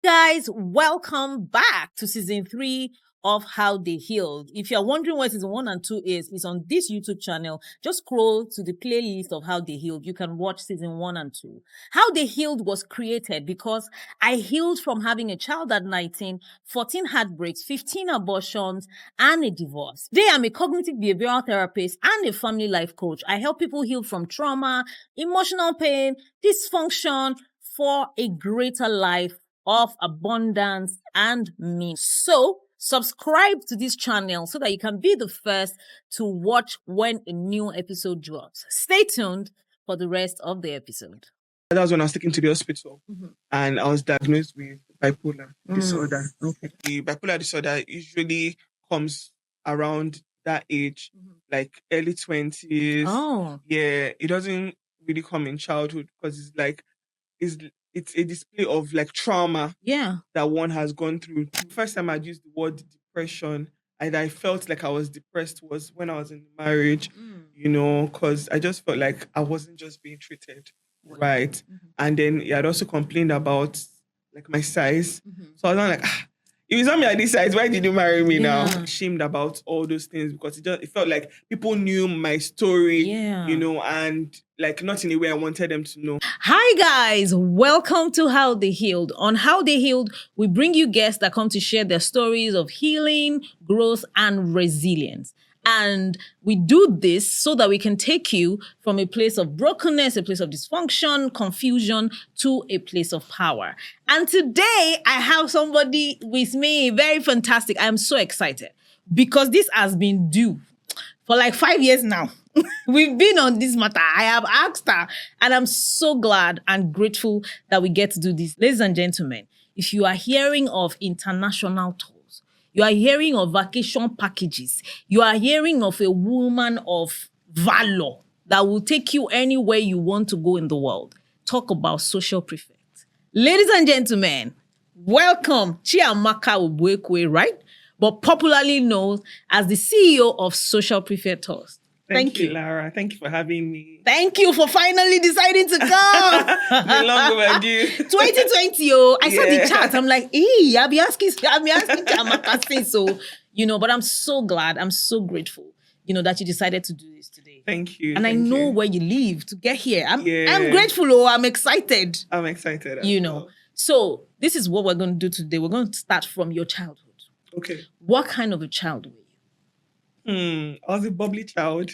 guys, welcome back to season 3 of How They Healed. If you're wondering what season 1 and 2 is, it's on this YouTube channel. Just scroll to the playlist of How They Healed. You can watch season 1 and 2. How They Healed was created because I healed from having a child at 19, 14 heartbreaks, 15 abortions, and a divorce. Today, I'm a cognitive behavioral therapist and a family life coach. I help people heal from trauma, emotional pain, dysfunction, for a greater life of abundance and meaning. So, subscribe to this channel so that you can be the first to watch when a new episode drops. Stay tuned for the rest of the episode. That was when I was taken to the hospital and I was diagnosed with bipolar disorder. Okay. The bipolar disorder usually comes around that age, like early 20s. Oh. Yeah, it doesn't really come in childhood because it's a display of like trauma that one has gone through. The first time I used the word depression and I felt like I was depressed was when I was in marriage, because I just felt like I wasn't just being treated right. And then he had also complained about like my size. So I was not like, if it's not me at this size, why did you marry me now? Ashamed about all those things because it felt like people knew my story, and like not in a way I wanted them to know. Hi guys, welcome to How They Healed. On How They Healed, we bring you guests that come to share their stories of healing, growth, and resilience. And we do this so that we can take you from a place of brokenness, a place of dysfunction, confusion, to a place of power. And today, I have somebody with me, very fantastic. I'm so excited because this has been due for like 5 years now. We've been on this matter. I have asked her, and I'm so glad and grateful that we get to do this. Ladies and gentlemen, if you are hearing of international tours, you are hearing of vacation packages, you are hearing of a woman of valor that will take you anywhere you want to go in the world, talk about Social Prefect. Ladies and gentlemen, welcome Chiamaka Obuekwe, right? But popularly known as the CEO of Social Prefect Tours. Thank you, Lara. Thank you for having me. Thank you for finally deciding to come. Been long overdue. 2020, I saw the chat. I'm like, I'll be asking Chiamaka since so, but I'm so glad. I'm so grateful, that you decided to do this today. Thank you. And I know you. where you live to get here. I'm grateful. I'm excited. I'm excited. So this is what we're going to do today. We're going to start from your childhood. Okay. What kind of a child were you? I was a bubbly child.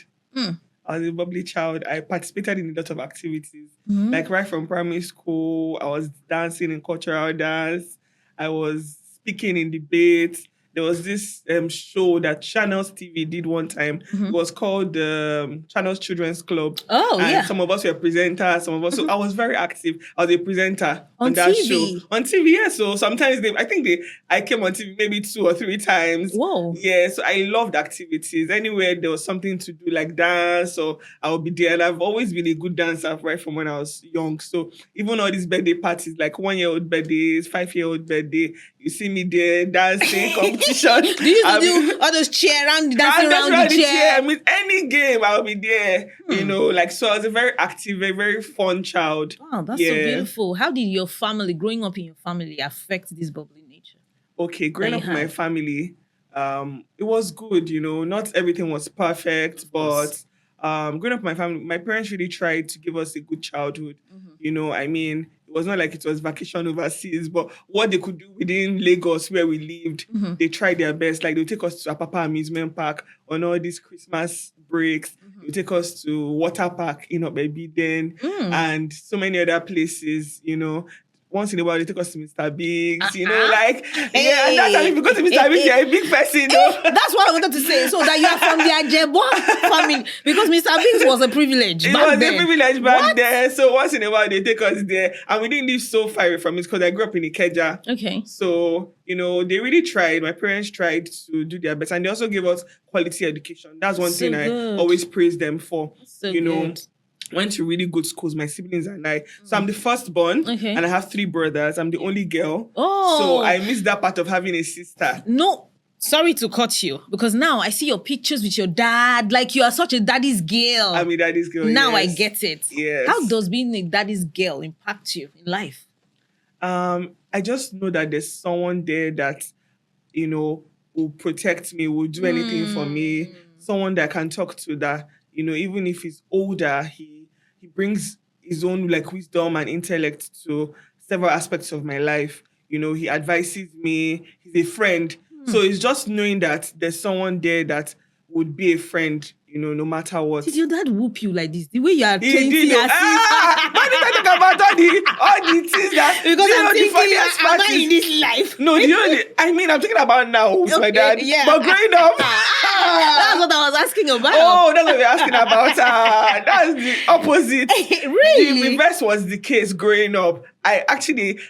I participated in a lot of activities. Like right from primary school, I was dancing in cultural dance. I was speaking in debates. There was this show that Channels TV did one time. It was called Channels Children's Club. Oh, and some of us were presenters, some of us. So I was very active. I was a presenter on that TV? show. On TV, yeah. So sometimes I came on TV maybe 2 or 3 times. Whoa. Yeah, so I loved activities. Anywhere there was something to do like dance, so I would be there. And I've always been a good dancer right from when I was young. So even all these birthday parties, like 1-year-old birthdays, 5-year-old birthday, you see me there dancing, competition. Do you used to do all those dancing around the chair? With any game, I'll be there. So I was a very active, a very fun child. Wow, that's so beautiful. How did your family, growing up in your family, affect this bubbly nature? Okay, growing up in my family, it was good, Not everything was perfect, but growing up in my family, my parents really tried to give us a good childhood. It was not like it was vacation overseas, but what they could do within Lagos where we lived, they tried their best. Like they'll take us to Apapa Amusement Park on all these Christmas breaks. They'll take us to Water Park, Baby Den, and so many other places, Once in a while, they take us to Mr. Biggs, and that's how if you go to Mr. Biggs, you're a big person, That's what I wanted to say. So that you are from the Ajebo family. Because Mr. Biggs was a privilege back then. It was a privilege back then. So once in a while, they take us there. And we didn't live so far away from it because I grew up in Ikeja. Okay. So, they really tried. My parents tried to do their best. And they also gave us quality education. That's one thing I always praise them for. So good. Went to really good schools, my siblings and I. So I'm the firstborn, and I have 3 brothers. I'm the only girl. Oh. So I miss that part of having a sister. No, sorry to cut you, because now I see your pictures with your dad. Like you are such a daddy's girl. I'm a daddy's girl, Now yes. I get it. Yes. How does being a daddy's girl impact you in life? I I just know that there's someone there that, will protect me, will do anything for me. Someone that I can talk to that, even if he's older, he brings his own like wisdom and intellect to several aspects of my life. He advises me. He's a friend. So it's just knowing that there's someone there that would be a friend, no matter what. Did your dad whoop you like this? The way you are He 20 did. years Why did I talk about all the things that... because I'm the thinking, funniest am part I in this life? No, I'm thinking about now with my dad. Yeah. But growing up... That's what I was asking about. Oh, that's what we're asking about. That's the opposite. Really? The reverse was the case growing up. I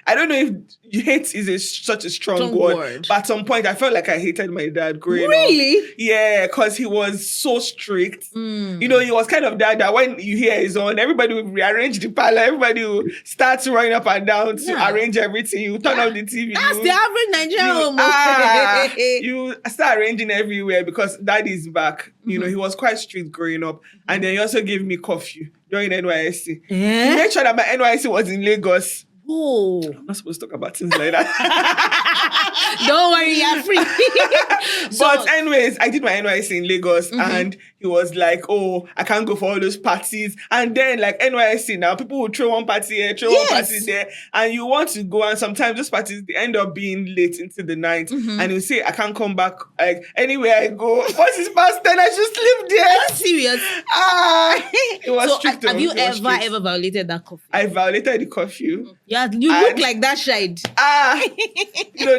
don't know if hate is such a strong word. But at some point, I felt like I hated my dad growing up. Really? Yeah, because he was so strict. He was kind of that when you hear his own, everybody would rearrange the parlor. Everybody would start running up and down to arrange everything. You turn on the TV. That's the average Nigerian home. You start arranging everywhere because dad is back. He was quite strict growing up. And then he also gave me curfew during NYSC. He made sure that my NYSC was in Lagos. Oh. I'm not supposed to talk about things like that. Don't worry, you're free. But anyways, I did my NYSC in Lagos and he was like, oh, I can't go for all those parties. And then like NYSC now, people will throw one party here, one party there. And you want to go and sometimes those parties, they end up being late into the night. And you say, I can't come back. Like anywhere I go, once it's past 10, I should sleep there. Are you serious? It was so strict. Have you ever violated that curfew? I violated the curfew. Yeah, you look like that child.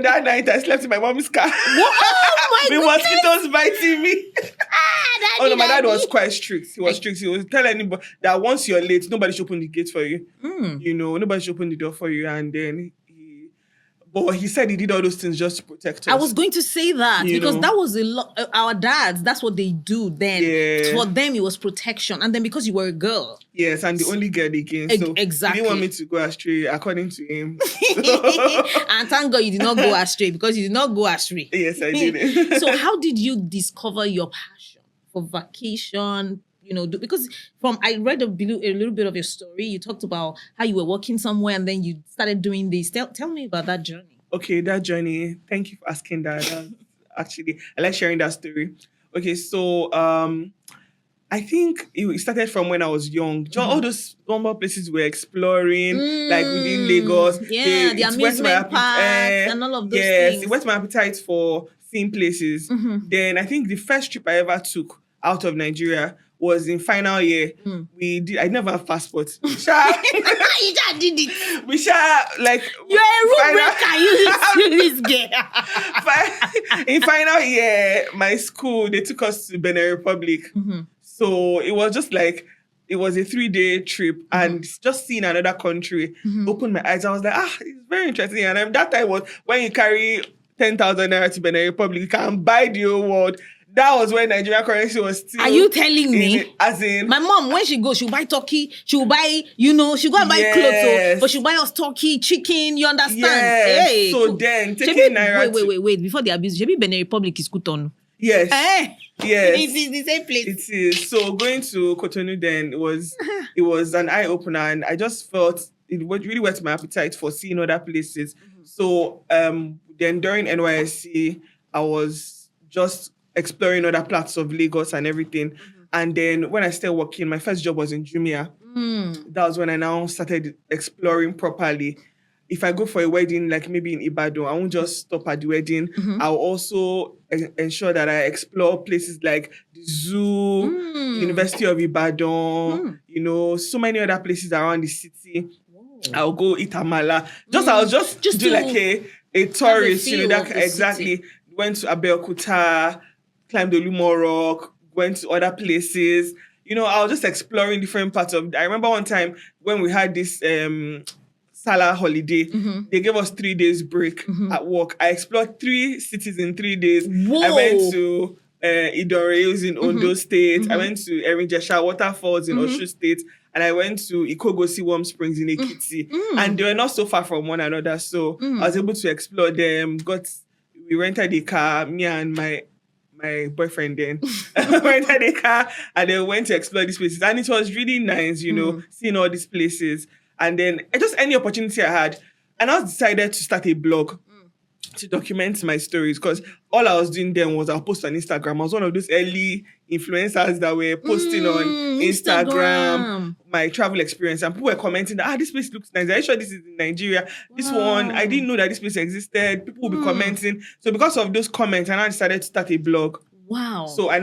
That night I slept in my mom's car. Oh my with mosquitoes biting me. My dad was quite strict. He was strict. He would tell anybody that once you're late, nobody should open the gate for you. Nobody should open the door for you. And then but he said he did all those things just to protect us. I was going to say that because that was a lot. Our dads, that's what they do then. Yeah. For them, it was protection. And then because you were a girl. Yes, and the only girl again. So exactly. He didn't want me to go astray, according to him. And thank God you did not go astray because you did not go astray. Yes, I did. So how did you discover your passion for vacation? Because I read a little bit of your story. You talked about how you were working somewhere and then you started doing this. Tell me about that journey. Okay, that journey. Thank you for asking that. Actually, I like sharing that story. Okay, so I think it started from when I was young. All those normal places we're exploring, like within Lagos. Yeah, the amusement parks and all of those things. Yes, it whet my appetite for seeing places. Then I think the first trip I ever took out of Nigeria was in final year. I never have passport. You just did it. We like you're a rule breaker, you this girl. In final year, my school, they took us to Benin Republic. So it was just like it was a 3-day trip and just seeing another country opened my eyes. I was like, it's very interesting. And that time was when you carry 10,000 naira to Benin Republic, you can buy the whole world. That was when Nigerian currency was still... Are you telling me? As in... My mom, when she goes, she'll buy turkey. She'll buy, she'll go and buy clothes. But she'll buy us turkey, chicken, you understand? Yes. Hey, so then, taking Naira... Wait. Before the abuse, Shebi Benin Republic is Cotonou. Yes. Yes. It is the same place. It is. So going to Cotonou then, it was an eye-opener and I just felt it really whet my appetite for seeing other places. So then during NYSC, I was just exploring other parts of Lagos and everything. And then when I started working, my first job was in Jumia. That was when I now started exploring properly. If I go for a wedding, like maybe in Ibadan, I won't just stop at the wedding. I'll also ensure that I explore places like the zoo, University of Ibadan, so many other places around the city. Whoa. I'll go eat amala. I'll just do like a tourist, exactly. City. Went to Abeokuta, climbed the Lumo Rock, went to other places. I was just exploring different parts of... I remember one time when we had this Salah holiday, they gave us 3 days break at work. I explored 3 cities in 3 days. Whoa. I went to Idore in Ondo State. I went to Erinjesha Waterfalls in Osun State. And I went to Ikogosi Warm Springs in Ekiti. And they were not so far from one another. So I was able to explore them. We rented a car, me and my boyfriend then. Rented a car and then went to explore these places. And it was really nice, seeing all these places. And then just any opportunity I had, And I decided to start a blog to document my stories, because all I was doing then was I'll post on Instagram. I was one of those early influencers that were posting on Instagram my travel experience, and people were commenting that this place looks nice. Are you sure this is in Nigeria? This one, I didn't know that this place existed. People will be commenting. So because of those comments, I now decided to start a blog. Wow. So I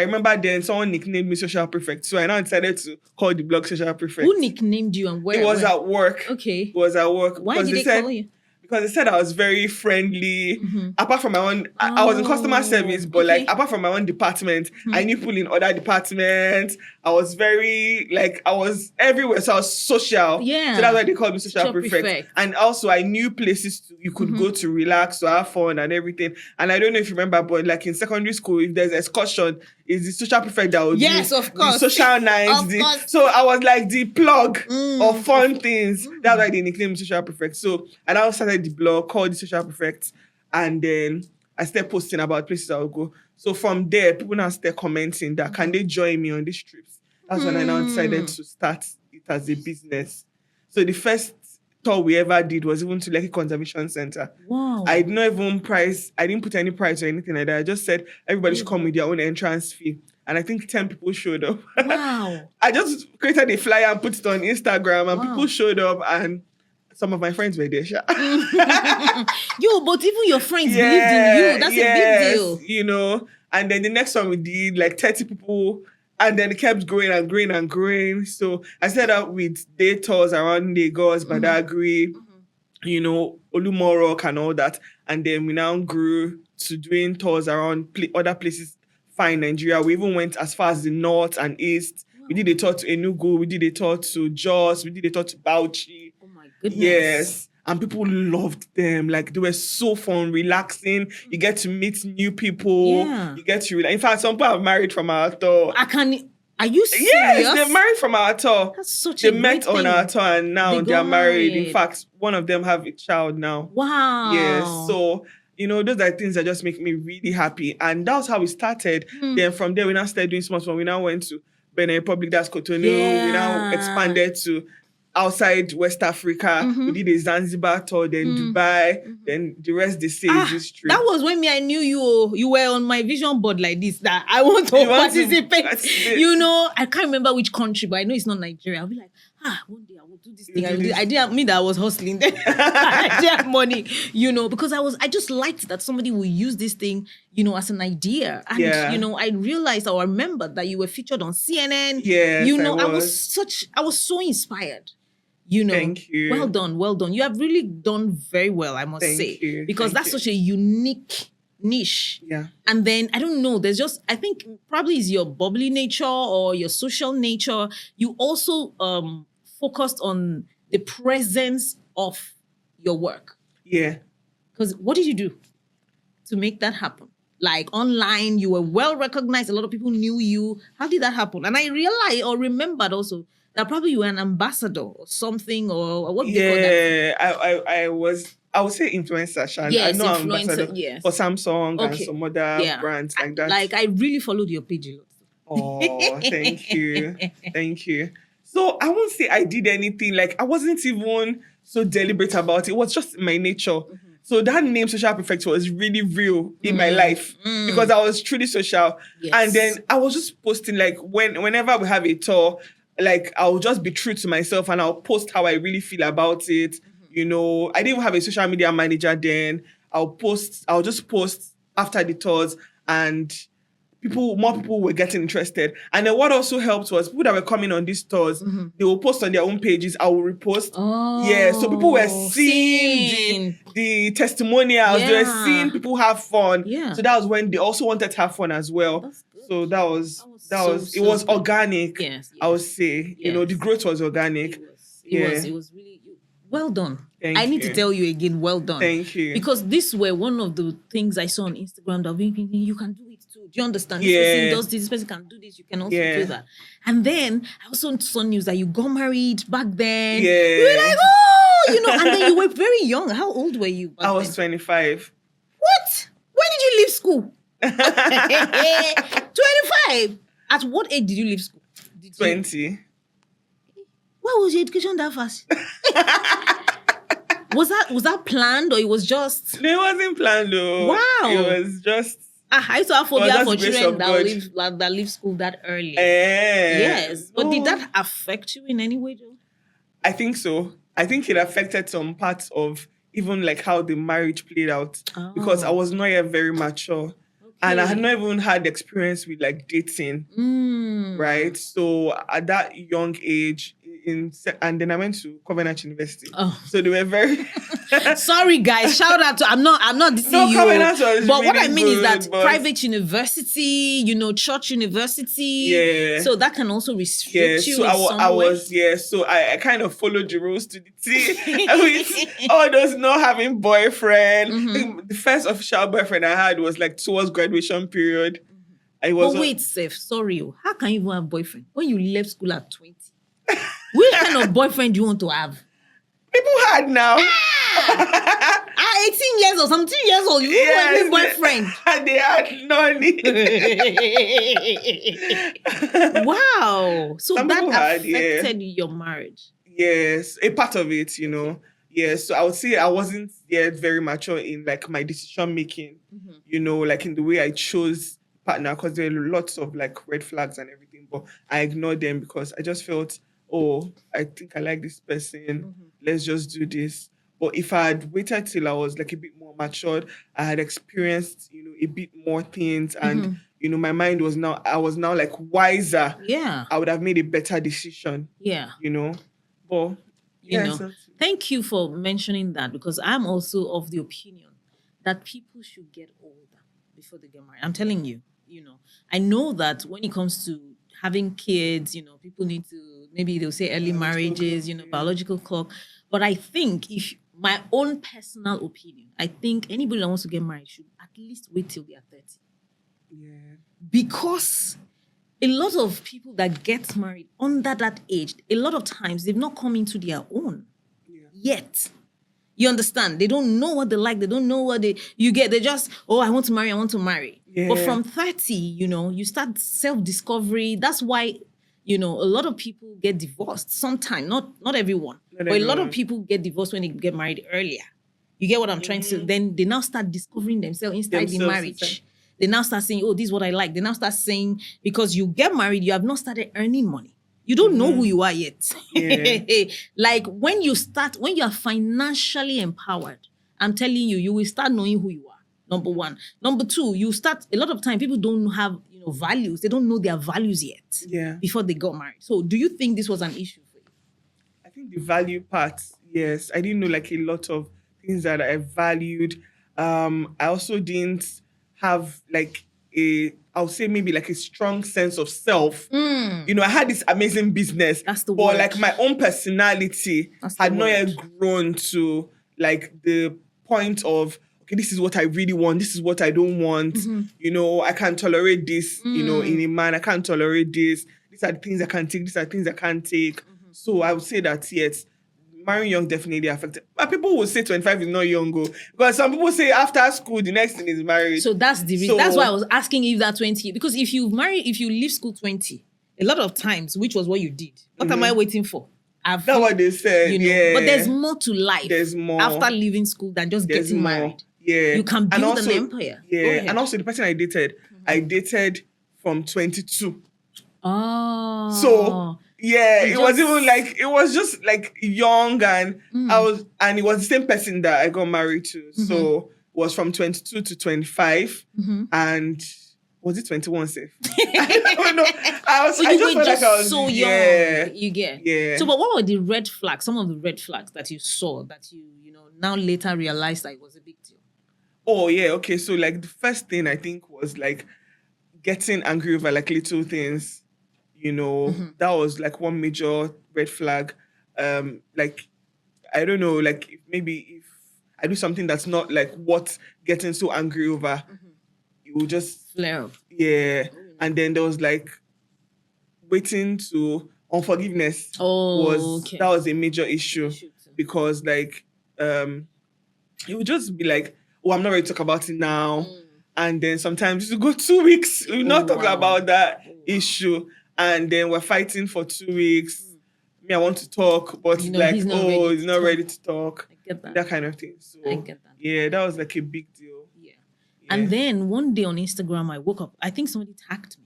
remember then someone nicknamed me Social Prefect. So I now decided to call the blog Social Prefect. Who nicknamed you and where? It was at work. Okay. It was at work. Why did they call you? Because they said I was very friendly. Apart from my own, I was in customer service, but like apart from my own department, I knew people in other departments. I was very, I was everywhere. So I was social. Yeah. So that's why they called me Social Prefect. And also I knew places you could go to relax, to have fun and everything. And I don't know if you remember, but like in secondary school, if there's excursion, it's the Social Prefect that would do of course. the social nights. So I was like the plug of fun things. That's why they nicknamed me Social Prefect. So I now started the blog called the Social Prefect, and then I started posting about places I would go. So from there, people now started commenting that can they join me on these trips. That's when I now decided to start it as a business. So the first tour we ever did was even to Lekki Conservation Center. Wow. I didn't put any price or anything like that. I just said everybody should come with their own entrance fee. And I think 10 people showed up. Wow. I just created a flyer and put it on Instagram, and people showed up, and some of my friends were there. Yo, but even your friends believed in you. That's a big deal. You know, and then the next one we did, like 30 people, and then it kept growing and growing and growing. So I set up with day tours around Lagos, Badagry, you know, Olumorok and all that. And then we now grew to doing tours around other places in Nigeria. We even went as far as the north and east. We did a tour to Enugu. We did a tour to Jos. We did a tour to Bauchi. Oh my goodness. Yes. And people loved them. Like, they were so fun, relaxing. You get to meet new people. Yeah. You get to in fact, some people have married from our tour. Are you serious? Yes, they're married from our tour. That's such they a great met thing. on our tour, and now They they're got married. married. In fact, one of them have a child now. Wow. Yes. So, you know, those are things that just make me really happy. And that's how we started. Then from there, we now started doing small. We now went to Benin Republic, that's Cotonou. Yeah. We now expanded to outside West Africa. We did a Zanzibar tour, then Dubai, then the rest they say is history. That was when I knew you were on my vision board like this, that I want to participate. You know, I can't remember which country, but I know it's not Nigeria. I'll be like, one day I will do this thing. I didn't mean that I was hustling then. I didn't have money, you know, because I just liked that somebody will use this thing, you know, as an idea. And, you know, I realized or remembered that you were featured on CNN. Yes, you know, I was so inspired. You know, thank you. Well done. You have really done very well, I must say. You. Because that's such a unique niche. Yeah. And then, I don't know, I think probably is your bubbly nature or your social nature. You also focused on the presence of your work. Yeah. Because what did you do to make that happen? Like online, you were well recognized. A lot of people knew you. How did that happen? And I realized or remembered also that probably you were an ambassador or something, or what do you call that? I would say influencer, Shan. Yes, I know influencer, ambassador for Samsung and some other brands like that. Like, I really followed your page a lot. Oh, thank you. Thank you. So I won't say I did anything. Like, I wasn't even so deliberate about it. It was just my nature. So that name Social Prefect was really real in my life because I was truly social. Yes. And then I was just posting, like, whenever we have a tour, like, I'll just be true to myself and I'll post how I really feel about it. You know, I didn't even have a social media manager then. I'll just post after the tours, and more people were getting interested. And then what also helped was people that were coming on these tours, they will post on their own pages. I will repost. Oh, yeah, so people were seeing the testimonials. Yeah. They were seeing people have fun. Yeah. So that was when they also wanted to have fun as well. So that was it was organic. Yes. I would say, you know, the growth was organic. It was really well done. I need to tell you again, well done. Thank you. Because this were one of the things I saw on Instagram that you can do it too. Do you understand? This person does this person can do this, you can also do that. And then I also saw news that you got married back then. Yeah. You were like, oh, you know, and then you were very young. How old were you back I was 25. What? When did you leave school? 25. At what age did you leave school? 20. Why was your education that fast? Was that planned or it was just? No, it wasn't planned though. Wow. It was just. I used to have phobia for children that leave school that early. Yes. But did that affect you in any way, Joe? I think so. I think it affected some parts of even like how the marriage played out because I was not yet very mature. And I had not even had experience with like dating, right? So at that young age, and then I went to Covenant University. So they were very sorry guys, shout out to I'm not dissing you. Covenant was but really what I mean good, is that private university, church university. So that can also restrict you. So I kind of followed the rules to the T with all those not having boyfriend. The first official boyfriend I had was like towards graduation period. But wait, Seth, sorry, how can you even have a boyfriend when you left school at 20? Which kind of boyfriend do you want to have? People had now. 18 years old, some 2 years old. You want a boyfriend. They had none. Wow. So some that affected your marriage. Yes, a part of it, Yes, so I would say I wasn't yet very mature in like my decision making, like in the way I chose partner, because there are lots of like red flags and everything, but I ignored them because I just felt, I think I like this person. Let's just do this. But if I had waited till I was like a bit more matured, I had experienced, a bit more things, and my mind was I was now like wiser. Yeah, I would have made a better decision. Yeah, but thank you for mentioning that, because I'm also of the opinion that people should get older before they get married. I'm telling you, I know that when it comes to having kids, people need to, maybe they'll say early marriages, biological clock. But I think my own personal opinion, I think anybody that wants to get married should at least wait till they are 30. Yeah. Because a lot of people that get married under that age, a lot of times they've not come into their own yet. You understand? They don't know what they like. They don't know what they just, I want to marry. Yeah. But from 30, you start self-discovery. That's why, a lot of people get divorced sometimes. Not everyone. But a lot of people get divorced when they get married earlier. You get what I'm trying to? Then they now start discovering themselves inside the marriage. They now start saying, this is what I like. They now start saying, because you get married, you have not started earning money. You don't know who you are yet. Yeah. Like when you are financially empowered, I'm telling you, you will start knowing who you are. Number one. Number two, a lot of time people don't have, values. They don't know their values yet before they got married. So do you think this was an issue for you? I think the value part, yes. I didn't know like a lot of things that I valued. I also didn't have like I'll say maybe like a strong sense of self. I had this amazing business. That's the word. But like my own personality had not yet grown to like the point of, okay, this is what I really want. This is what I don't want. I can't tolerate this, in a man. I can't tolerate this. These are the things I can take. These are the things I can't take. So I would say that, yes, marrying young definitely affected. But people will say 25 is not young, because some people say after school, the next thing is marriage. So that's the reason. That's why I was asking if that 20, because if you leave school 20, a lot of times, which was what you did, what am I waiting for? That's what they said, But there's more to life. There's more. After leaving school than just getting married. Yeah. You can build an empire. Yeah. And also the person I dated from 22. Oh. So it was even like, it was just like young, and and it was the same person that I got married to. So it was from 22 to 25, and was it 21 safe? I don't know. I was so young. You get. Yeah. So, but what were the red flags? Some of the red flags that you saw that you now later realized that it was a big deal. Oh yeah. Okay. So like the first thing I think was like getting angry over like little things. That was like one major red flag. Like, I don't know, like maybe if I do something that's not like what getting so angry over, it will just flare up. Yeah. And then there was like waiting to unforgiveness. That was a major issue because like it would just be like, I'm not ready to talk about it now. And then sometimes you go 2 weeks, we're not talking about that issue. And then we're fighting for 2 weeks. Me, I want to talk, but he's not ready to talk. get that. That kind of thing. So I get that. yeah, that was like a big deal. Yeah. And then one day on Instagram, I woke up. I think somebody tagged me,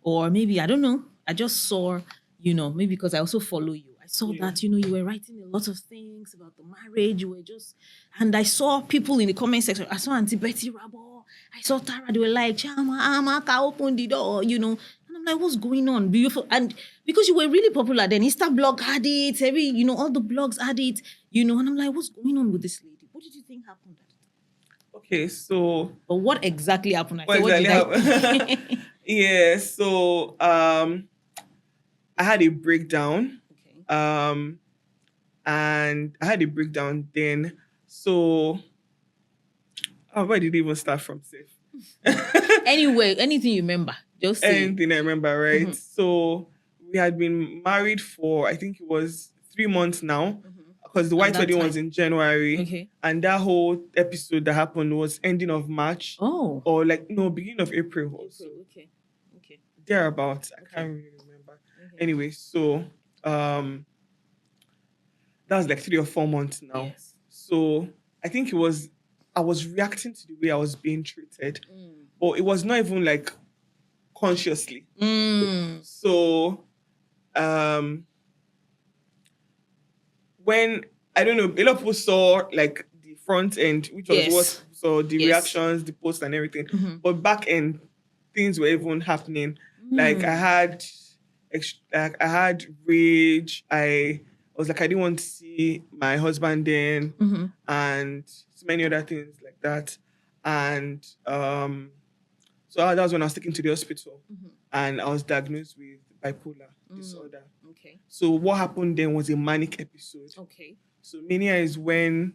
or maybe I don't know. I just saw, maybe because I also follow you. I saw that you were writing a lot of things about the marriage. You were and I saw people in the comment section. I saw Auntie Betty Rabo. I saw Tara. They were like, Chiamaka, open the door. And I'm like, what's going on? Beautiful. And because you were really popular, then Insta blog had it. All the blogs had it. And I'm like, what's going on with this lady? What did you think happened? Okay, so. But what exactly happened? Yeah, so I had a breakdown. Okay. And I had a breakdown then. So where did it even start from, safe? Anyway, anything you remember, just say. Anything I remember, right? Mm-hmm. So we had been married for, I think it was 3 months now, because the white wedding was in January. Okay. And that whole episode that happened was ending of March. Oh. Or beginning of April. Also. Okay. Thereabouts. I can't really remember. Okay. Anyway, so that was like 3 or 4 months now. Yes. So I think I was reacting to the way I was being treated. But it was not even like consciously. So when, I don't know, a lot of people saw like the front end, which was what saw the reactions, the posts and everything. Mm-hmm. But back end, things were even happening. Like I had rage. I was like, I didn't want to see my husband then, and so many other things like that. And so that was when I was taken to the hospital, and I was diagnosed with bipolar disorder. Okay. So what happened then was a manic episode. Okay. So mania is when,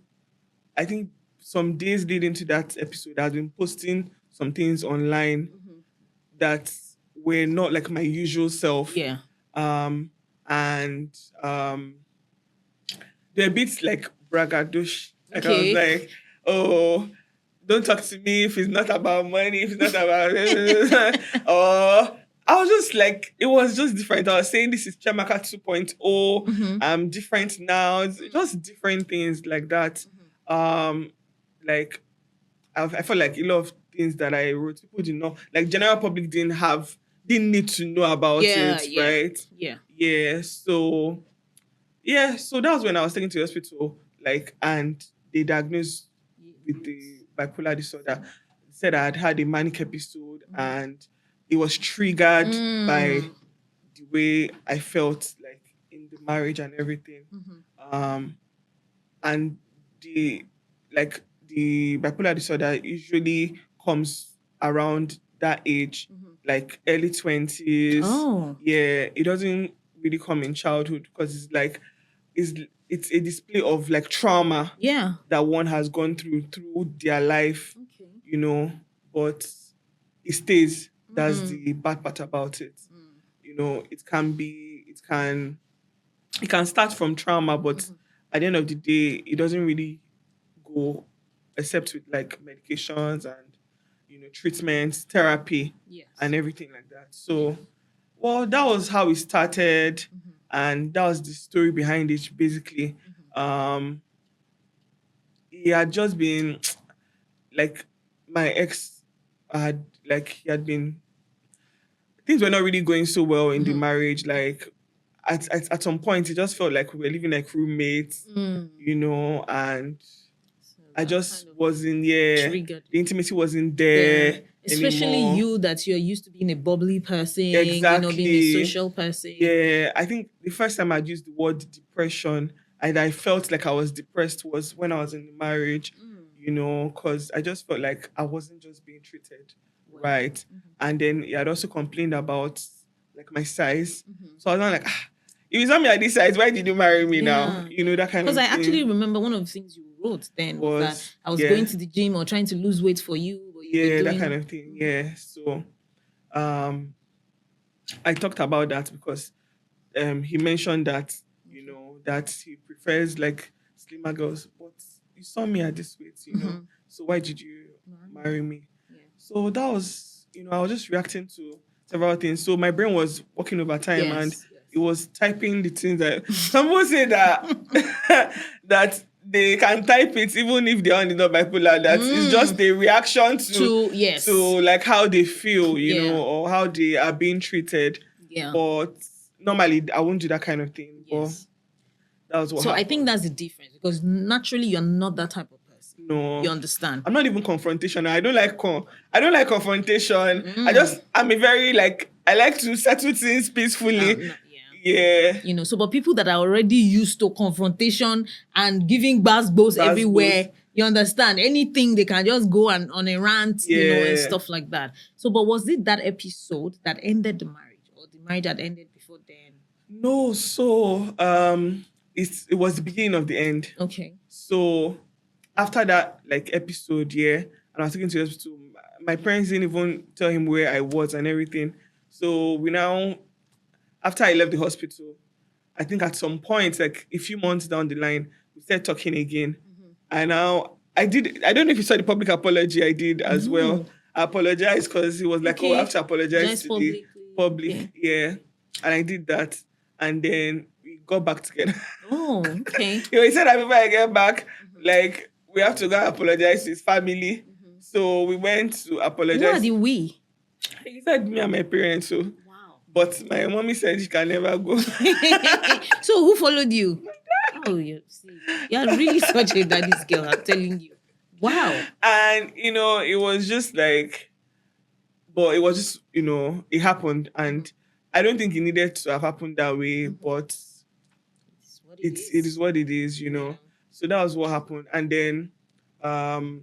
I think some days leading to that episode, I've been posting some things online that were not like my usual self. Yeah. And they're a bit like braggadocious. Like I was like, oh, don't talk to me if it's not about money, if it's not about or I was just like, it was just different. I was saying this is Chiamaka 2.0. I'm different now. It's just different things like that. Like I felt like a lot of things that I wrote, people didn't know. Like general public didn't need to know about it, right? Yeah. Yeah. So that was when I was taken to the hospital, and they diagnosed with the bipolar disorder. They said I had a manic episode, and it was triggered by the way I felt like in the marriage and everything. And the bipolar disorder usually comes around that age, like early 20s. Oh. Yeah, it doesn't really come in childhood because it's a display of like trauma that one has gone through their life, but it stays. That's the bad part about it. It can start from trauma, but at the end of the day, it doesn't really go except with like medications and treatments, therapy, and everything like that. So, well, that was how it started, and that was the story behind it. Basically, he had just been like my ex had he had been. Things were not really going so well in the marriage. Like at some point, it just felt like we were living like roommates, and I just wasn't triggered. The intimacy wasn't there. Especially anymore. You that you're used to being a bubbly person, Exactly. being a social person. Yeah, I think the first time I'd used the word depression and I felt like I was depressed was when I was in the marriage, because I just felt like I wasn't just being treated right. And then he had also complained about like my size. So I was like, if you saw me at this size, why did you marry me now? That kind of thing. Because I actually remember one of the things you wrote then was that I was going to the gym or trying to lose weight for you. That kind of thing. Yeah. So I talked about that because he mentioned that, that he prefers like slimmer girls, but you saw me at this weight, so why did you marry me? Yeah. So that was, I was just reacting to several things. So my brain was working overtime and it was typing the things that some people say that that they can type it even if they're not bipolar. That it's just the reaction to like how they feel, you know, or how they are being treated. Yeah. But normally I won't do that kind of thing. Yes. But that was what happened. I think that's the difference, because naturally you're not that type of person. No. You understand? I'm not even confrontational. I don't like confrontation. I'm a very I like to settle things peacefully. Yeah. You know, so but people that are already used to confrontation and giving bows everywhere, you understand? Anything they can just go on a rant, you know, and stuff like that. So, but was it that episode that ended the marriage, or the marriage that ended before then? No, so it was the beginning of the end. Okay. So after that episode, and I was taken to the hospital, my parents didn't even tell him where I was and everything. So we now, after I left the hospital, I think at some point, a few months down the line, we started talking again. And now I don't know if you saw the public apology I did as well. I apologized because he was I have to apologize to the public. Yeah. And I did that. And then we got back together. Oh, okay. He said that before I get back, we have to go apologize to his family. So we went to apologize. Who are the we? He said me and my parents. So. Wow. But my mommy said she can never go. So who followed you? Oh, you're really such a daddy's girl, I'm telling you. Wow. And, it was just but it was just, it happened. And I don't think it needed to have happened that way, but it is what it is, So that was what happened. And then after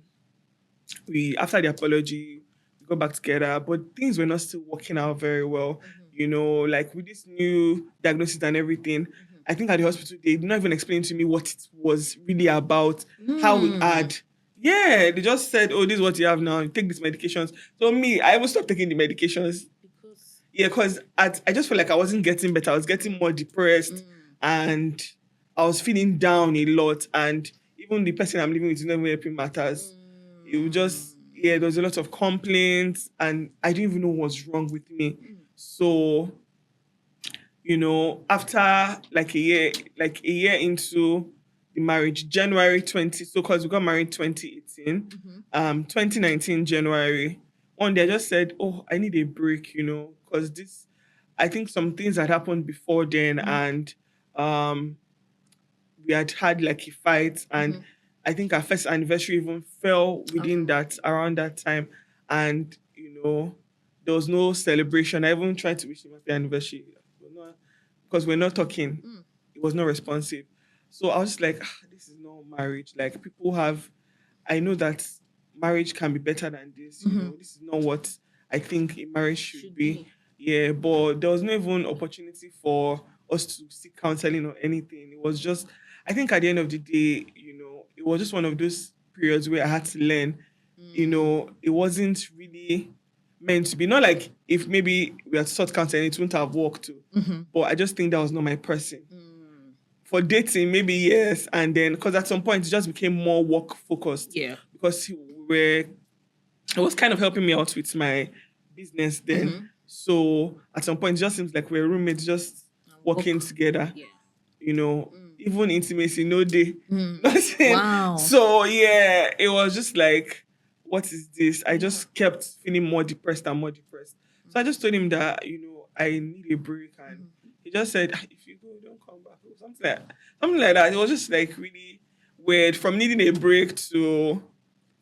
the apology, we got back together, but things were not still working out very well. With this new diagnosis and everything, I think at the hospital, they did not even explain to me what it was really about, how we had. Yeah, they just said, oh, this is what you have now. You take these medications. So I even stopped taking the medications. Because I just felt like I wasn't getting better. I was getting more depressed and I was feeling down a lot. And even the person I'm living with is not even helping matters. It was just, there was a lot of complaints and I didn't even know what was wrong with me. So, after a year into the marriage, January 20, so because we got married 2018, 2019 January, one day I just said, oh, I need a break, because I think some things had happened before then and we had a fight and I think our first anniversary even fell within around that time. And, there was no celebration. I even tried to wish him happy anniversary. Because we're not talking. It was not responsive. So I was just this is not marriage. I know that marriage can be better than this. This is not what I think a marriage should be. Yeah, but there was no even opportunity for us to seek counseling or anything. It was just, I think at the end of the day, it was just one of those periods where I had to learn, it wasn't really meant to be. Not if maybe we had sought counseling, it wouldn't have worked too. But I just think that was not my person. For dating, maybe yes. And then, because at some point, it just became more work focused. Yeah. Because it was kind of helping me out with my business then. So at some point, it just seems like we're roommates just working together. Yeah. Even intimacy, no day. Wow. So yeah, it was just what is this? I just kept feeling more depressed and more depressed. So I just told him that, I need a break. And he just said, if you go, don't come back. Or something like that. It was just really weird, from needing a break to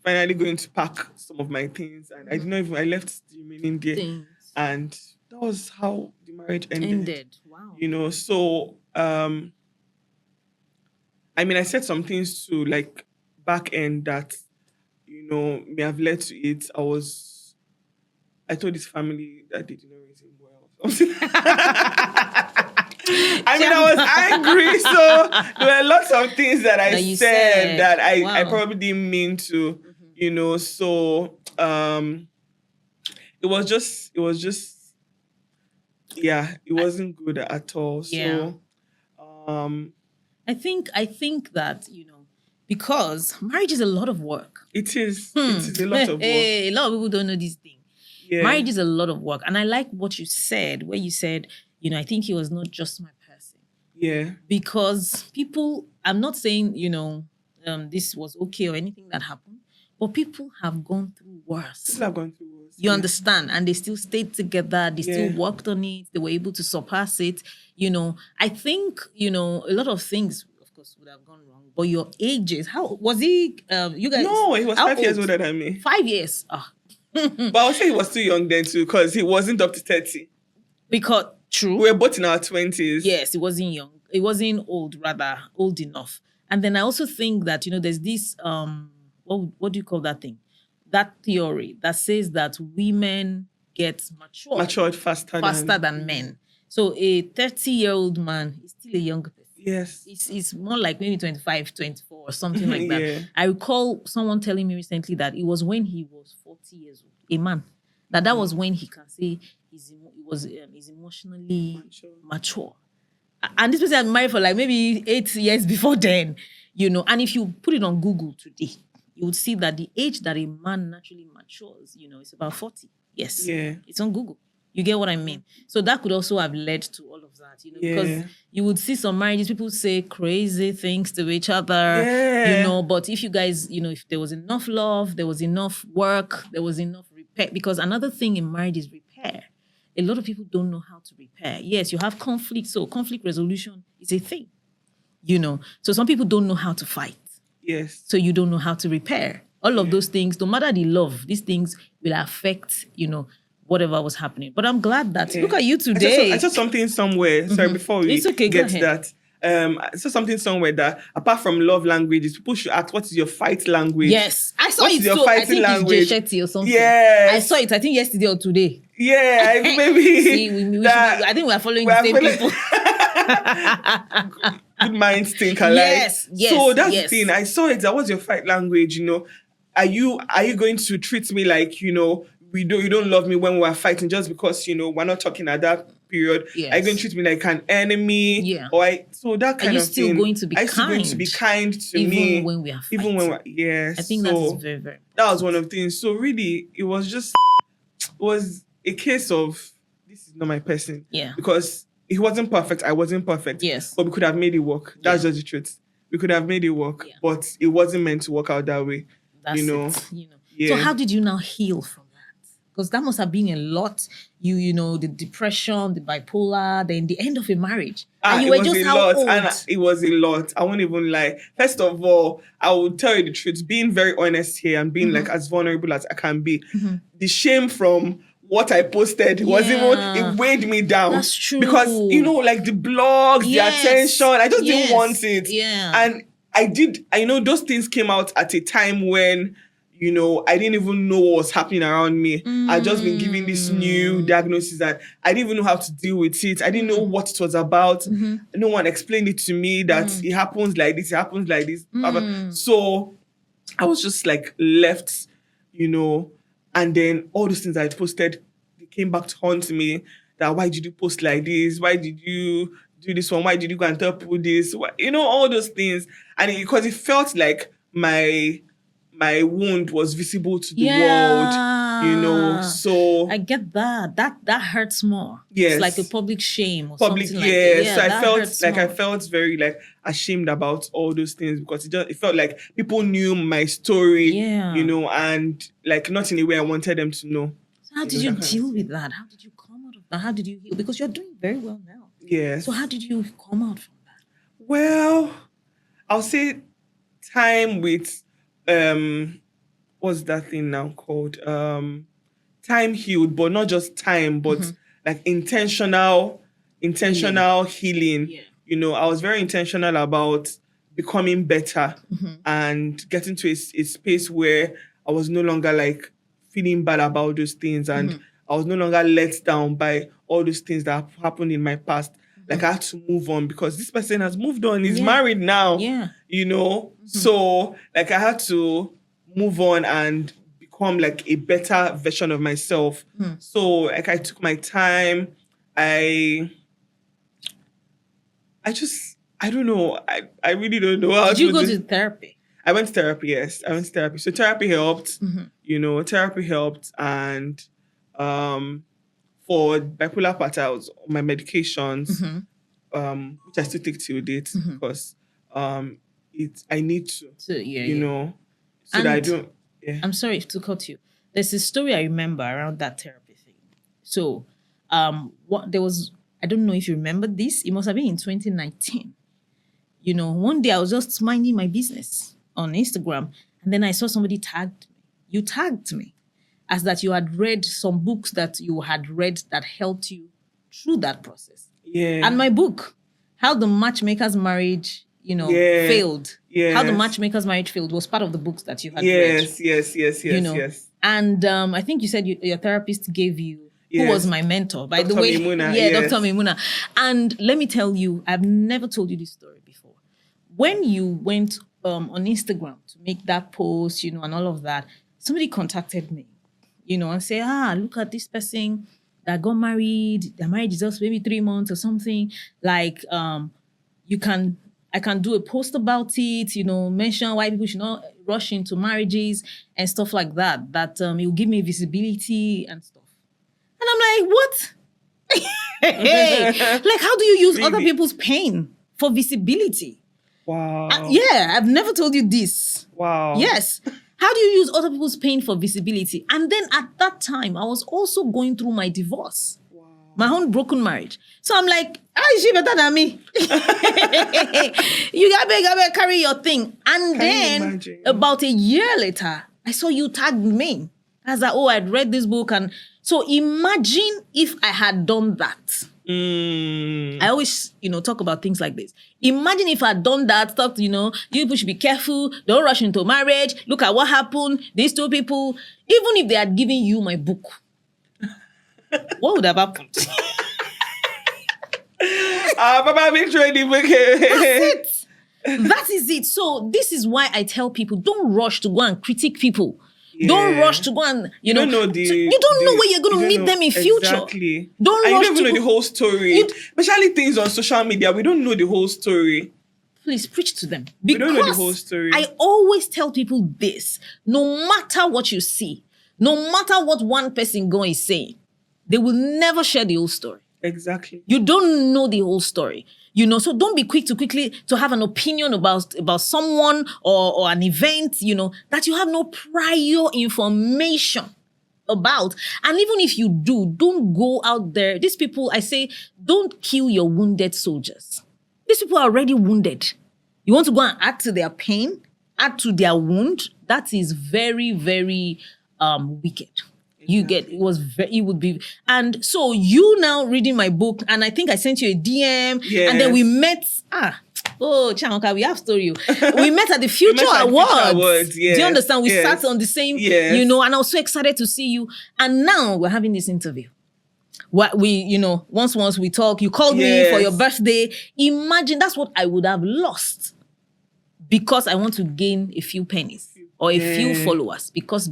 finally going to pack some of my things. And I left the remaining there. And that was how the marriage ended. Wow. So, I said some things to back end that, may have led to it. I told his family that they did not raise him well. I was angry, so there were lots of things that I said that I probably didn't mean to, so it was just it wasn't good at all. Yeah. So I think that, because marriage is a lot of work. It is. It is a lot of work. A lot of people don't know this thing. Yeah. Marriage is a lot of work. And I like what you said, where you said, I think he was not just my person. Yeah. Because people, I'm not saying, this was okay or anything that happened. But people have gone through worse. People have gone through worse. You understand? And they still stayed together. They still worked on it. They were able to surpass it. I think, a lot of things, of course, would have gone wrong. But your ages, how was he? You guys? No, he was 5 years older than me. 5 years. But I would say he was too young then too, because he wasn't up to 30. Because true, we were both in our 20s. Yes, it wasn't young. It wasn't old, rather old enough. And then I also think that there's this what do you call that thing? That theory that says that women get matured faster than men. So a 30-year-old man is still a young person. Yes. It's more like maybe 25, 24 or something like that. Yeah. I recall someone telling me recently that it was when he was 40 years old, a man, that was when he can say he's emotionally mature. And this person had married for like maybe 8 years before then, And if you put it on Google today, you would see that the age that a man naturally matures, is about 40. Yes. Yeah. It's on Google. You get what I mean? So that could also have led to all of that, because you would see some marriages, people say crazy things to each other, but if you guys, if there was enough love, there was enough work, there was enough repair, because another thing in marriage is repair. A lot of people don't know how to repair. Yes, you have conflict, so conflict resolution is a thing, So some people don't know how to fight. Yes. So you don't know how to repair. All of those things, no matter the love, these things will affect, whatever was happening. But I'm glad that, look at you today. I saw something somewhere, sorry, before we get to that. I saw something somewhere that apart from love languages, people should ask, what is your fight language? Yes. I saw it your too. I think language? It's Jay Shetty or something. Yes. I saw it, I think yesterday or today. Yeah, maybe. See, I think we're following the same people. Good minds think alike. Yes. So that's the thing. I saw it. That was your fight language, Are you going to treat me like, you don't love me when we're fighting just because, we're not talking at that period? Yes. Are you going to treat me like an enemy? Yeah. So that kind of thing. Are you still going to be kind? Going to be kind to even me. Even when we are fighting. Even when we're, yes. I think that is very, very important. That was one of the things. So really, it was a case of, this is not my person. Yeah. Because he wasn't perfect. I wasn't perfect. Yes. But we could have made it work. That's just the truth. We could have made it work. Yeah. But it wasn't meant to work out that way. That's it. Yeah. So how did you now heal from that? Because that must have been a lot. The depression, the bipolar, then the end of a marriage. And you were just how old? And it was a lot. I won't even lie. First of all, I will tell you the truth. Being very honest here and being like as vulnerable as I can be. Mm-hmm. The shame from what I posted was it weighed me down. That's true. Because, like the blogs, the attention, I just didn't want it. Yeah. And those things came out at a time when, I didn't even know what was happening around me. I'd just been given this new diagnosis that I didn't even know how to deal with it. I didn't know what it was about. Mm-hmm. No one explained it to me that it happens like this, it happens like this. So I was just like left, and then all those things I posted, they came back to haunt me. That why did you post like this? Why did you do this one? Why did you go and tell people this? All those things. And because it felt like my wound was visible to the world, so I get that. That hurts more. Yes. It's like a public shame or something like that. Yeah, so I felt very like ashamed about all those things because it felt like people knew my story, and like not in a way I wanted them to know. So how did you deal with that? How did you come out of that? How did you heal? Because you're doing very well now. Yes. So how did you come out from that? Well, I'll say time with what's that thing now called? Time healed, but not just time, but like intentional healing. Yeah. I was very intentional about becoming better and getting to a space where I was no longer like feeling bad about those things and I was no longer let down by all those things that have happened in my past. Like I had to move on because this person has moved on. He's married now. Yeah. So like I had to move on and become like a better version of myself. So like I took my time. I don't know. I really don't know how Did you go to therapy? I went to therapy, yes. I went to therapy. So therapy helped. Therapy helped and for bipolar part, I was on my medications, which I still take till date because I need to. So and that I don't. Yeah. I'm sorry to cut you. There's a story I remember around that therapy thing. So, there was, I don't know if you remember this. It must have been in 2019. One day I was just minding my business on Instagram, and then I saw somebody tagged me. You tagged me as that you had read some books that you had read that helped you through that process. Yeah. And my book, How the Matchmaker's Marriage, failed. Yes. How the Matchmaker's Marriage failed was part of the books that you had read. Yes. And I think you said your therapist gave you, who was my mentor, by the way. Mimuna, Dr. Mimuna. And let me tell you, I've never told you this story before. When you went on Instagram to make that post, and all of that, somebody contacted me, and say, look at this person that got married. Their marriage is just maybe 3 months or something. Like, I can do a post about it, mention why people should not rush into marriages and stuff like that. That it will give me visibility and stuff. And I'm like, what? Hey, like, how do you use other people's pain for visibility? Wow. I've never told you this. Wow. Yes. How do you use other people's pain for visibility? And then at that time, I was also going through my divorce. Wow. My own broken marriage. So I'm like, is she better than me? You gotta carry your thing. And then about a year later, I saw you tagged me. I was like, I'd read this book. And so imagine if I had done that. I always, talk about things like this. Imagine if I'd done that, thought, you people should be careful, don't rush into marriage, look at what happened, these two people, even if they had given you my book, what would have happened? Papa, make sure the book. That's it. That is it. So this is why I tell people, don't rush to go and critique people. Yeah. Don't rush to go and, you don't know where you're going to meet them in future. Exactly. Don't rush you don't even know the whole story. Especially things on social media, we don't know the whole story. Please preach to them. We don't know the whole story. I always tell people this. No matter what you see, no matter what one person is saying, they will never share the whole story. Exactly. You don't know the whole story. So don't be quick to have an opinion about someone or an event, that you have no prior information about. And even if you do, don't go out there. These people, I say, don't kill your wounded soldiers. These people are already wounded. You want to go and add to their pain, add to their wound. That is very, very wicked. It would be. And so you now reading my book, and I think I sent you a DM, and then we met. Chiamaka, we have story. We met at the Future Awards. Yes. Do you understand? We sat on the same, and I was so excited to see you. And now we're having this interview. What once we talk, you called me for your birthday. Imagine that's what I would have lost because I want to gain a few pennies or a few followers because.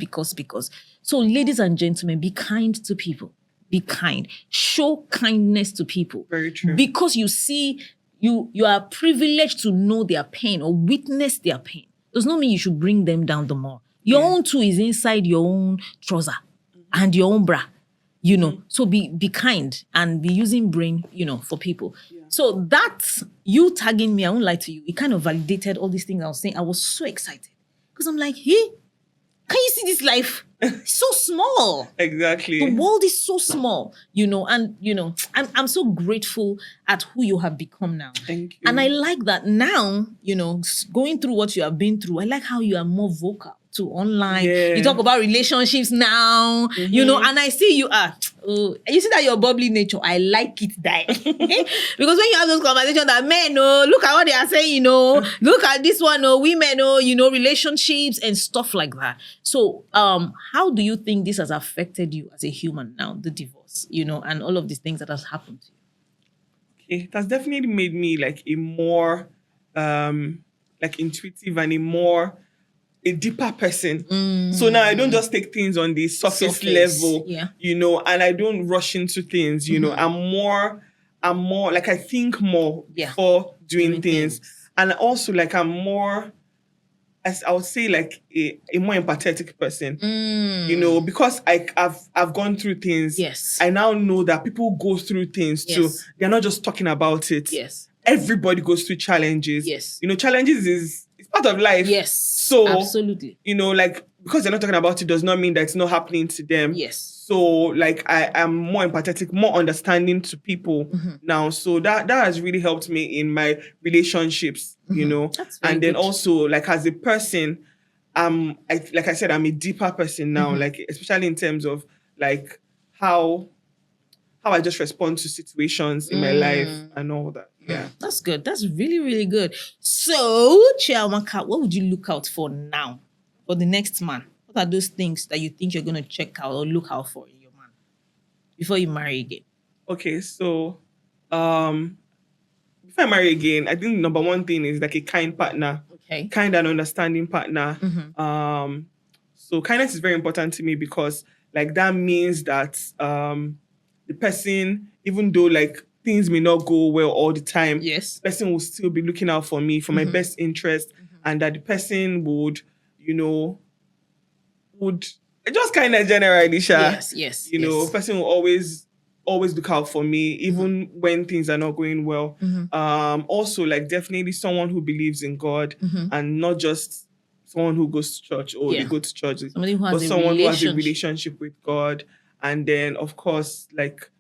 So, ladies and gentlemen, be kind to people. Be kind. Show kindness to people. Very true. Because you see, you are privileged to know their pain or witness their pain. Does not mean you should bring them down the more. Your own too is inside your own trouser and your own bra. So be kind and be using brain, for people. Yeah. So that's you tagging me. I won't lie to you. It kind of validated all these things I was saying. I was so excited because I'm like, hey, can you see this life? It's so small. Exactly. The world is so small, and I'm so grateful at who you have become now. Thank you. And I like that now, going through what you have been through, I like how you are more vocal to online. Yeah. You talk about relationships now, and I see you are. You see that your bubbly nature, I like it that. Because when you have those conversations that men, look at what they are saying, look at this one, women, relationships and stuff like that. So, how do you think this has affected you as a human now, the divorce, and all of these things that has happened to you? It has definitely made me like a more, intuitive and a deeper person. So now I don't just take things on the surface level, and I don't rush into things, I'm more like I think more before doing things. And also like I'm more, as I would say, like a more empathetic person, because I've gone through things. Yes. I now know that people go through things too. They're not just talking about it. Yes. Everybody goes through challenges. Yes. Challenges is part of life. Yes. So absolutely. Like, because they're not talking about it does not mean that it's not happening to them. Yes. So like I am more empathetic, more understanding to people now. So that has really helped me in my relationships, That's very and then good. also like as a person, like I said, I'm a deeper person now, like especially in terms of like how I just respond to situations in my life and all that. Yeah. That's good. That's really, really good. So, Chiamaka, what would you look out for now for the next man? What are those things that you think you're going to check out or look out for in your man before you marry again? Okay, so before I marry again, I think number one thing is like a kind partner. Okay. Kind and understanding partner. So kindness is very important to me because like that means that the person, even though like things may not go well all the time, yes, the person will still be looking out for me, for my best interest, and that the person would just kind of generally, yes, person will always look out for me, even when things are not going well. Also, like definitely someone who believes in God and not just someone who goes to church or they go to church, but someone who has a relationship with God. And then, of course, like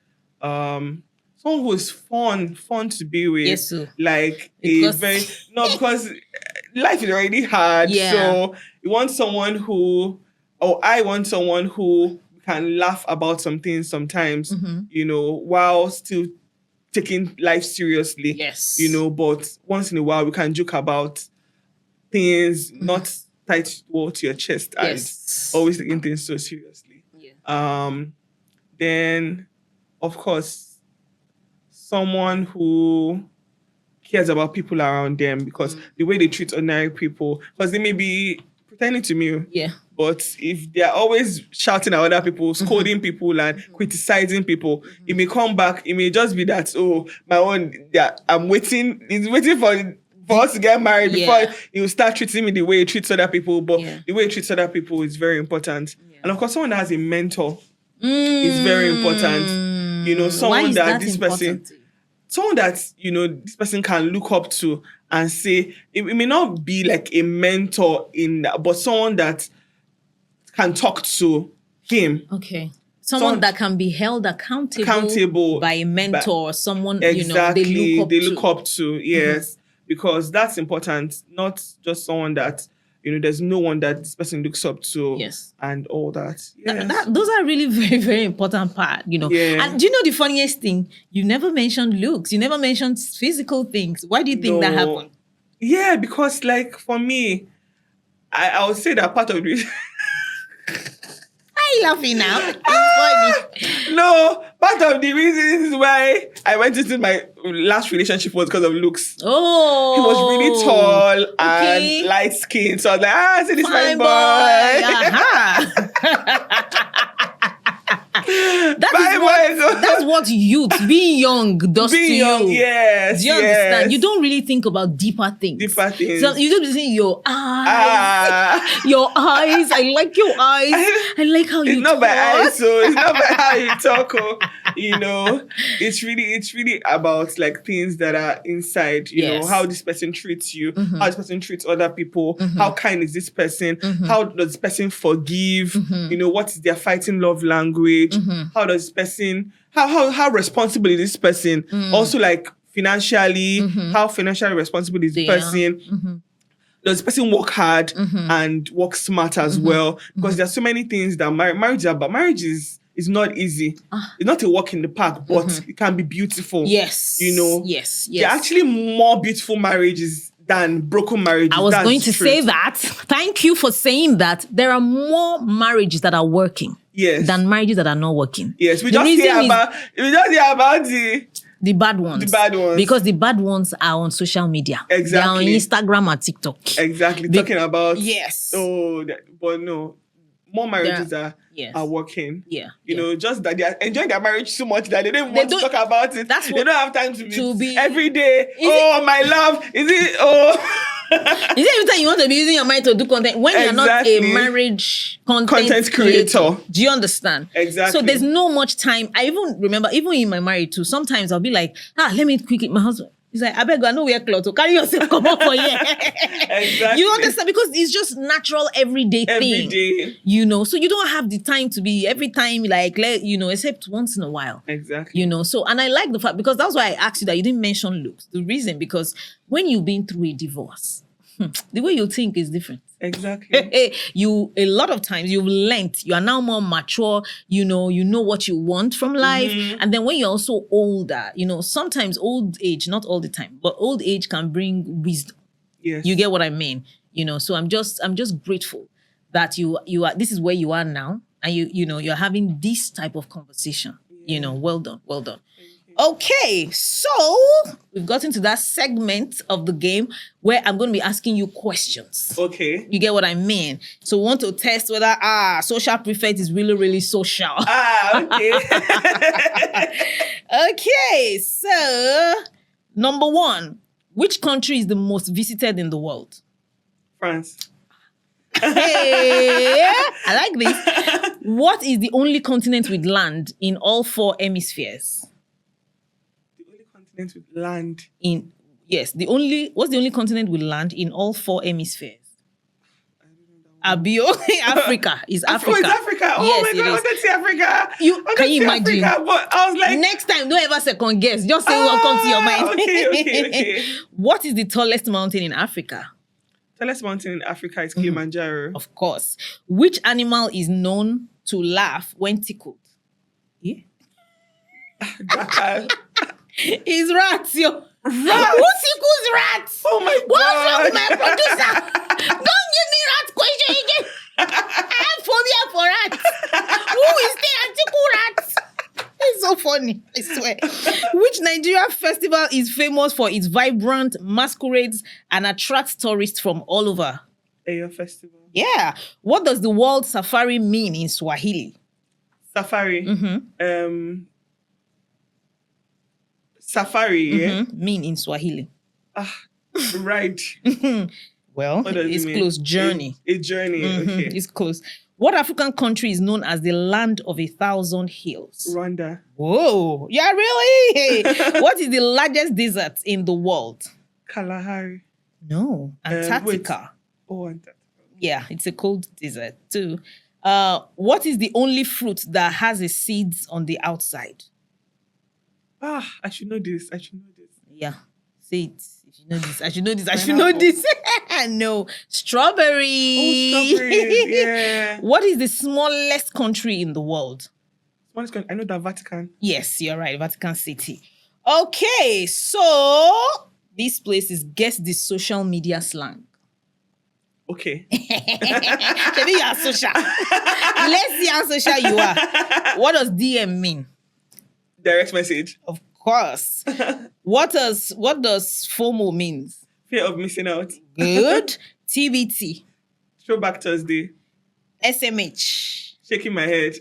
someone who is fun to be with. Yes, sir. Like because because life is already hard. Yeah. So you want someone who, or I want someone who can laugh about some things sometimes, while still taking life seriously. Yes. But once in a while we can joke about things, not tied to your chest and always taking things so seriously. Yeah. Then, of course, someone who cares about people around them, because the way they treat ordinary people, because they may be pretending to me. Yeah. But if they're always shouting at other people, scolding people and criticizing people, it may come back. It may just be that, my own, I'm waiting. He's waiting for us to get married before he will start treating me the way he treats other people. But the way he treats other people is very important. Yeah. And of course, someone that has a mentor is very important. Someone that this person, someone that, this person can look up to and say, it may not be like a mentor but someone that can talk to him. Okay. Someone that can be held accountable by a mentor, someone, exactly, they look up to. Yes. Because that's important. Not just someone that, there's no one that this person looks up to. Yes. And all that. Yes. Those are really very, very important part, Yeah. And do you know the funniest thing? You never mentioned looks. You never mentioned physical things. Why do you think that happened? Yeah, because like for me, I would say that part of the Why are you laughing now? It's funny. No, part of the reasons why I went into my last relationship was because of looks. Oh. He was really tall and light skinned. So I was like, see this fine boy. That's what youth, being young, does to you. Yes. Do you understand? You don't really think about deeper things. So you don't see your eyes. Your eyes. I like your eyes. I like how you talk. It's not by eyes, so it's not by how you talk. It's really about like things that are inside. How this person treats you, how this person treats other people, how kind is this person, how does this person forgive? What is their fighting love language? How does this person, how responsible is this person? Also like financially, how financially responsible is the person? Does the person work hard and work smart as well? Because there's so many things that marriage is about. Marriage is not easy. It's not a walk in the park, but it can be beautiful. Yes. Yes. There are actually more beautiful marriages than broken marriages. I was going to say that. Thank you for saying that. There are more marriages that are working than marriages that are not working. Yes, we just hear about the bad ones. The bad ones. Because the bad ones are on social media. Exactly. They are on Instagram and TikTok. Exactly. Talking about... Yes. But no. More marriages are working. Yeah. Just that they are enjoying their marriage so much that they don't want to talk about it. They don't have time to be every day. My love. Is it? Is it every time you want to be using your mind to do content when you're not a marriage content creator? Do you understand? Exactly. So there's no much time. I even remember, even in my marriage too, sometimes I'll be like, let me quickly, my husband, He's like, I beg you, I know wear clothes. So carry yourself, come up for here. Exactly. You understand? Because it's just natural everyday thing. Every day. You know, so you don't have the time to be every time like, except once in a while. Exactly. You know, so, and I like the fact, because that's why I asked you that you didn't mention looks. The reason, because when you've been through a divorce, the way you think is different. Exactly. A lot of times you've learned, you are now more mature, you know what you want from life. And then when you're also older, sometimes old age, not all the time, but old age can bring wisdom. Yes. You get what I mean? So I'm just grateful that you are, this is where you are now. And you're having this type of conversation. Yeah. Well done. Well done. Okay, so we've gotten to that segment of the game where I'm going to be asking you questions. Okay. You get what I mean? So we want to test whether social prefect is really, really social. Okay. Okay, so number 1, which country is the most visited in the world? France. Hey, I like this. What is the only continent with land in all 4 hemispheres? With land. What's the only continent with land in all 4 hemispheres? Africa is Africa. It's Africa. Oh yes, my God, I wanted to say Africa. Can you imagine? Africa, but I was like, next time, don't ever second guess. Just say what comes to your mind. Okay. What is the tallest mountain in Africa? Tallest mountain in Africa is Kilimanjaro. Of course. Which animal is known to laugh when tickled? Yeah. It's rats, yo. Rats? Who tickles rats? Oh my God. What's wrong with my producer? Don't give me rat question again. I have phobia for rats. Who is there and tickle rats? It's so funny, I swear. Which Nigeria festival is famous for its vibrant masquerades and attracts tourists from all over? Ayo Festival. Yeah. What does the word safari mean in Swahili? Safari. Safari, yeah? Mean in Swahili. Right. Well, it's close. Journey. A journey, okay. It's close. What African country is known as the land of 1,000 hills? Rwanda. Whoa. Yeah, really? What is the largest desert in the world? Kalahari. No. Antarctica. Antarctica. Yeah, it's a cold desert too. What is the only fruit that has a seeds on the outside? I should know this. Yeah. Say it. If you know this, I should know this. I should know this. No. Strawberry. Oh, strawberries, yeah. What is the smallest country in the world? Smallest country? I know the Vatican. Yes, you're right. Vatican City. Okay, so this place is guess the social media slang. Okay. Maybe you are social. Let's see how social you are. What does DM mean? Direct message. Of course. What does FOMO means? Fear of missing out. Good. TBT. Throwback Thursday. SMH. Shaking my head.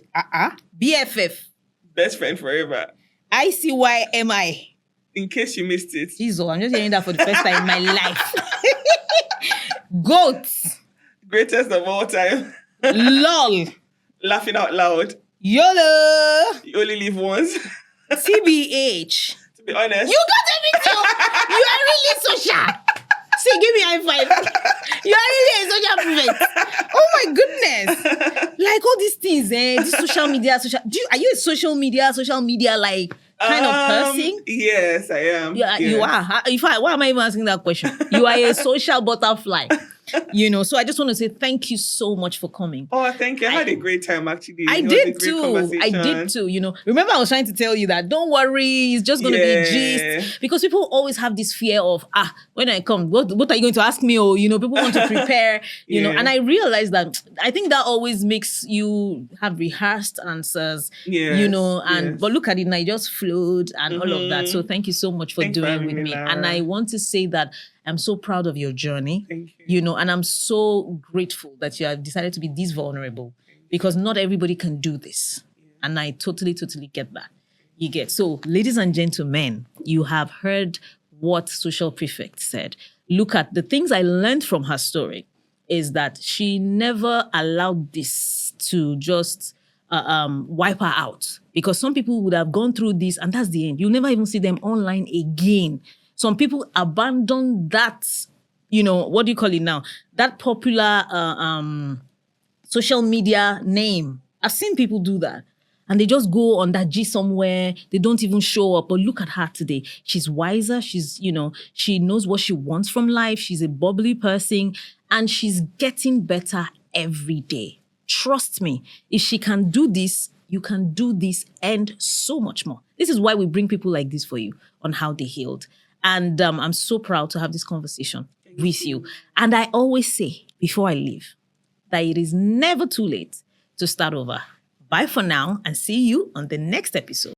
BFF. Best friend forever. ICYMI. In case you missed it. Jesus, I'm just hearing that for the first time in my life. GOAT. Greatest of all time. LOL. Laughing out loud. YOLO. You only live once. TBH. To be honest. You got everything. You are really social. See, give me a high five. You are really a social prefect. Oh my goodness. Like all these things, this social media, are you a social media like kind of person? Yes, I am. You are. In fact, why am I even asking that question? You are a social butterfly. So I just want to say thank you so much for coming. Oh, thank you. I had a great time, actually. I did too. Remember I was trying to tell you that don't worry, it's just going to be gist. Because people always have this fear of, when I come, what are you going to ask me? Or, people want to prepare, and I realized that I think that always makes you have rehearsed answers, but look at it now, it just flowed and all of that. So thank you so much for doing with me. Laura. And I want to say that I'm so proud of your journey. Thank you. And I'm so grateful that you have decided to be this vulnerable because not everybody can do this. Yeah. And I totally get that. You get. So, ladies and gentlemen, you have heard what Social Prefect said. Look at the things I learned from her story is that she never allowed this to just wipe her out because some people would have gone through this and that's the end. You'll never even see them online again. Some people abandon that, what do you call it now? That popular social media name. I've seen people do that. And they just go on that G somewhere. They don't even show up. But look at her today. She's wiser. She's, she knows what she wants from life. She's a bubbly person. And she's getting better every day. Trust me. If she can do this, you can do this and so much more. This is why we bring people like this for you on How They Healed. And I'm so proud to have this conversation with you. And I always say, before I leave, that it is never too late to start over. Bye for now and see you on the next episode.